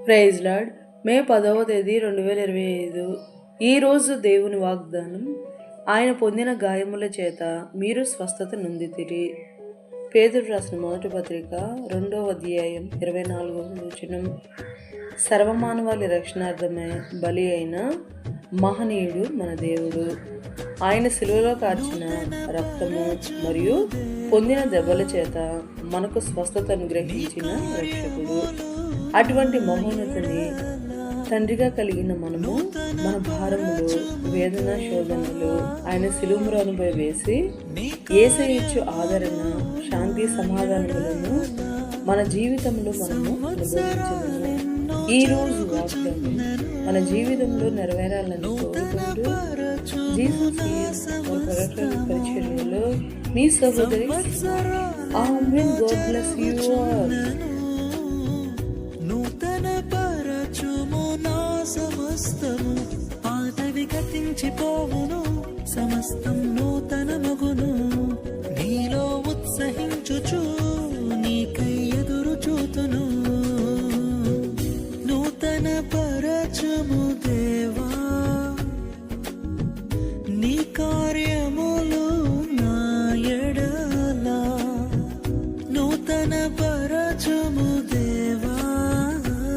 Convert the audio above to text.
Praise lord. మే 10వ తేదీ 2025. ఈరోజు దేవుని వాగ్దానం, ఆయన పొందిన గాయముల చేత మీరు స్వస్థత నొందితిరి. పేతురు రాసిన మొదటి పత్రిక 2వ అధ్యాయం 24వ వచనం. సర్వమానవాళి రక్షణార్థమే బలి అయిన మహనీయుడు మన దేవుడు. ఆయన శిలువలో కార్చిన రక్తము మరియు పొందిన దెబ్బల చేత మనకు స్వస్థత అనుగ్రహించిన రక్షకుడు. అటువంటి మహోన్నతుని తండ్రిగా కలిగిన మనము మన భారములు, వేదన, శోధనలు ఆయన శిలువముపై వేసి యేసయ్య ఇచ్చు ఆదరణ, శాంతి, సమాధానములను మన జీవితంలో మనము అనుభవించగలము. ఈ రోజు వాగ్దానం మన జీవితంలో నెరవేరాలని కోరుకుంటూ జీసస్ పరిచర్యలో మీ సహోదరి amen. God bless you all. నూతన పరచుము నా సమస్తము, పాతవి గతించిపోవును, సమస్తం నూతన మగును. నీలో ఉత్సహించుచు